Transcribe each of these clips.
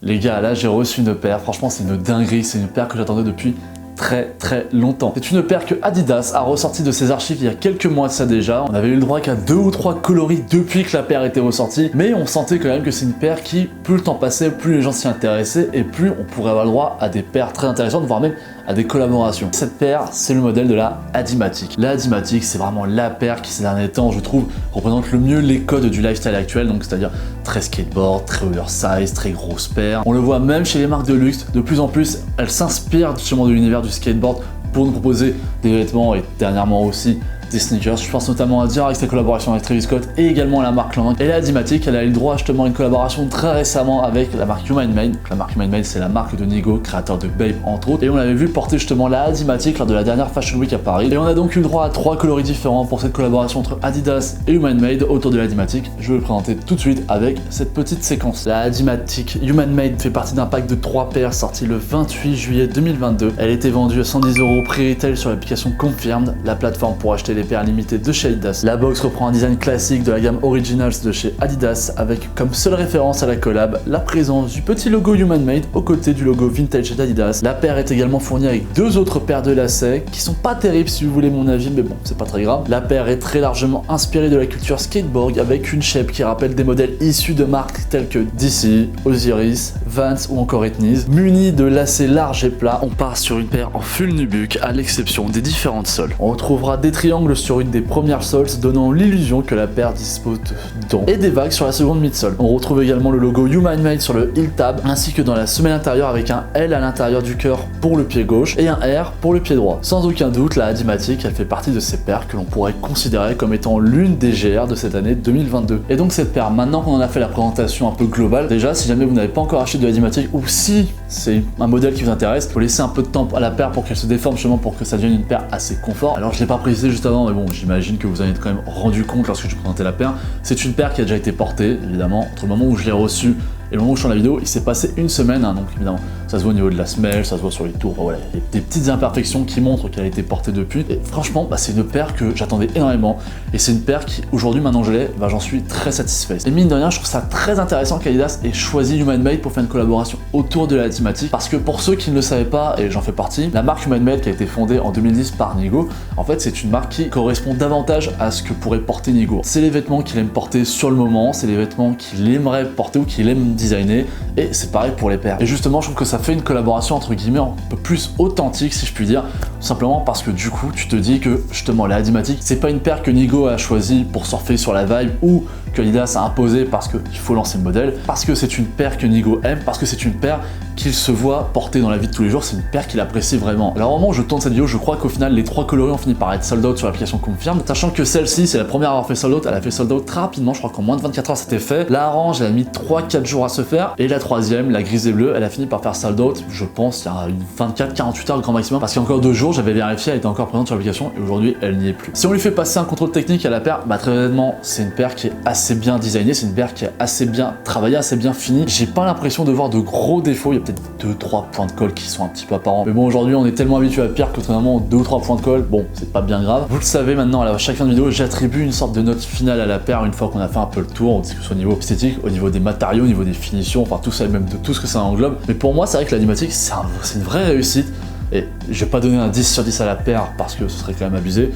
Les gars, là j'ai reçu une paire, franchement c'est une dinguerie, c'est une paire que j'attendais depuis très longtemps. C'est une paire que Adidas a ressortie de ses archives il y a quelques mois de ça déjà. On avait eu le droit qu'à 2 ou 3 coloris depuis que la paire était ressortie, mais on sentait quand même que c'est une paire qui, plus le temps passait, plus les gens s'y intéressaient et plus on pourrait avoir le droit à des paires très intéressantes, voire même à des collaborations. Cette paire, c'est le modèle de la Adimatic. La Adimatic, c'est vraiment la paire qui ces derniers temps, je trouve, représente le mieux les codes du lifestyle actuel, donc c'est-à-dire très skateboard, très oversize, très grosse paire. On le voit même chez les marques de luxe, de plus en plus, elles s'inspirent justement de l'univers du skateboard pour nous proposer des vêtements et dernièrement aussi des sneakers. Je pense notamment à Dior avec sa collaboration avec Travis Scott et également à la marque Lang. Et la Adimatic, elle a eu le droit justement à une collaboration très récemment avec la marque Human Made. La marque Human Made, c'est la marque de Nigo, créateur de Babe entre autres. Et on l'avait vu porter justement la Adimatic lors de la dernière Fashion Week à Paris. Et on a donc eu le droit à 3 coloris différents pour cette collaboration entre Adidas et Human Made autour de la Adimatic. Je vais le présenter tout de suite avec cette petite séquence. La Adimatic Human Made fait partie d'un pack de 3 paires sorti le 28 juillet 2022. Elle était vendue à 110 € prix retail sur l'application Confirmed, la plateforme pour acheter les paires limitées de chez Adidas. La box reprend un design classique de la gamme Originals de chez Adidas avec comme seule référence à la collab la présence du petit logo Human Made aux côtés du logo Vintage d'Adidas. La paire est également fournie avec 2 autres paires de lacets qui sont pas terribles si vous voulez mon avis, mais bon, c'est pas très grave. La paire est très largement inspirée de la culture skateboard avec une shape qui rappelle des modèles issus de marques telles que DC, Osiris, Vans ou encore Etnies. Munie de lacets larges et plats, on part sur une paire en full nubuck à l'exception des différentes soles. On retrouvera des triangles sur une des premières soles donnant l'illusion que la paire dispose de dents et des vagues sur la seconde midsole. On retrouve également le logo Human Made sur le heel tab ainsi que dans la semelle intérieure avec un L à l'intérieur du cœur pour le pied gauche et un R pour le pied droit. Sans aucun doute, la Adimatic, elle fait partie de ces paires que l'on pourrait considérer comme étant l'une des GR de cette année 2022. Et donc cette paire, maintenant qu'on en a fait la présentation un peu globale, déjà si jamais vous n'avez pas encore acheté de Adimatic ou si c'est un modèle qui vous intéresse, il faut laisser un peu de temps à la paire pour qu'elle se déforme justement pour que ça devienne une paire assez confort. Alors je l'ai pas précisé juste avant, mais bon, j'imagine que vous en êtes quand même rendu compte lorsque je présentais la paire. C'est une paire qui a déjà été portée, évidemment, entre le moment où je l'ai reçue et le moment où je suis dans la vidéo, il s'est passé une semaine, hein, donc évidemment, ça se voit au niveau de la semelle, ça se voit sur les tours, voilà, il y a des petites imperfections qui montrent qu'elle a été portée depuis. Et franchement, c'est une paire que j'attendais énormément, et c'est une paire qui, aujourd'hui, maintenant que je l'ai, j'en suis très satisfait. Et mine de rien, je trouve ça très intéressant qu'Adidas ait choisi Human Made pour faire une collaboration autour de la Adimatic, parce que pour ceux qui ne le savaient pas, et j'en fais partie, la marque Human Made qui a été fondée en 2010 par Nigo, en fait, c'est une marque qui correspond davantage à ce que pourrait porter Nigo. C'est les vêtements qu'il aime porter sur le moment, c'est les vêtements qu'il aimerait porter ou qu'il aime designer, et c'est pareil pour les paires. Et justement, je trouve que ça fait une collaboration entre guillemets un peu plus authentique, si je puis dire, tout simplement parce que du coup, tu te dis que justement la Adimatic, c'est pas une paire que Nigo a choisi pour surfer sur la vibe ou que Adidas a imposé parce qu'il faut lancer le modèle, parce que c'est une paire que Nigo aime, parce que c'est une paire qu'il se voit porter dans la vie de tous les jours, c'est une paire qu'il apprécie vraiment. Alors au moment où je tourne cette vidéo, je crois qu'au final les 3 coloris ont fini par être sold out sur l'application Confirm, sachant que celle-ci c'est la première à avoir fait sold out, elle a fait sold out très rapidement, je crois qu'en moins de 24 heures c'était fait. La orange elle a mis 3-4 jours à se faire, et la troisième, la grise et bleue, elle a fini par faire sold out, je pense, il y a une 24-48 heures grand maximum, parce qu'il y a encore 2 jours, j'avais vérifié, elle était encore présente sur l'application, et aujourd'hui elle n'y est plus. Si on lui fait passer un contrôle technique à la paire, très honnêtement, c'est une paire qui est assez bien designée, c'est une paire qui est assez bien travaillée, assez bien finie. J'ai pas l'impression de voir de gros défauts, il y a peut-être 2-3 points de colle qui sont un petit peu apparents. Mais bon, aujourd'hui, on est tellement habitué à la paire que finalement 2 ou 3 points de colle, bon, c'est pas bien grave. Vous le savez maintenant, à chaque fin de vidéo, j'attribue une sorte de note finale à la paire une fois qu'on a fait un peu le tour, que ce soit au niveau esthétique, au niveau des matériaux, au niveau des finitions, enfin tout ça, même de tout ce que ça englobe. Mais pour moi, c'est vrai que la Adimatic, c'est une vraie réussite. Et je vais pas donner un 10 sur 10 à la paire parce que ce serait quand même abusé.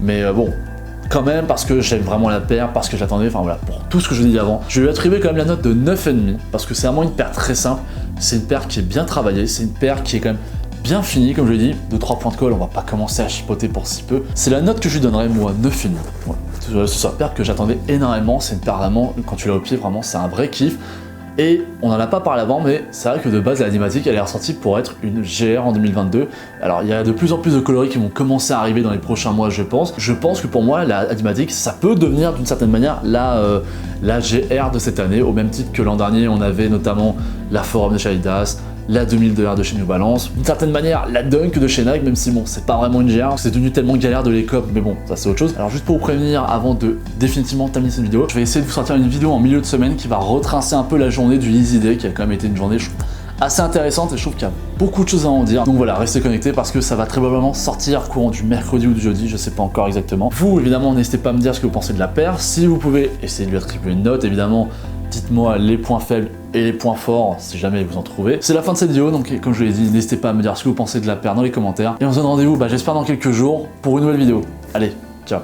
Mais bon, quand même parce que j'aime vraiment la paire, parce que je l'attendais, enfin voilà, pour tout ce que je dis avant. Je vais lui attribuer quand même la note de 9,5 parce que c'est vraiment une paire très simple, c'est une paire qui est bien travaillée, c'est une paire qui est quand même bien finie, comme je l'ai dit, de 3 points de colle, on va pas commencer à chipoter pour si peu. C'est la note que je lui donnerais, moi, 9,5. Voilà. C'est une paire que j'attendais énormément, c'est une paire vraiment, quand tu l'as au pied, vraiment, c'est un vrai kiff. Et on n'en a pas parlé avant, mais c'est vrai que de base, la Adimatic, elle est ressortie pour être une GR en 2022. Alors, il y a de plus en plus de coloris qui vont commencer à arriver dans les prochains mois, je pense. Je pense que pour moi, la Adimatic, ça peut devenir d'une certaine manière la GR de cette année, au même titre que l'an dernier, on avait notamment la Forum de chez Adidas, la 2002R de chez New Balance, d'une certaine manière la Dunk de chez Nike, même si bon c'est pas vraiment une GR, c'est devenu tellement galère de les cop, mais bon ça c'est autre chose. Alors juste pour vous prévenir, avant de définitivement terminer cette vidéo, je vais essayer de vous sortir une vidéo en milieu de semaine qui va retracer un peu la journée du Easy Day, qui a quand même été une journée assez intéressante et je trouve qu'il y a beaucoup de choses à en dire. Donc voilà, restez connectés parce que ça va très probablement sortir courant du mercredi ou du jeudi, je sais pas encore exactement. Vous évidemment n'hésitez pas à me dire ce que vous pensez de la paire, si vous pouvez essayer de lui attribuer une note, évidemment Dites-moi les points faibles et les points forts, si jamais vous en trouvez. C'est la fin de cette vidéo, donc comme je l'ai dit, n'hésitez pas à me dire ce que vous pensez de la paire dans les commentaires. Et on se donne rendez-vous, j'espère dans quelques jours, pour une nouvelle vidéo. Allez, ciao.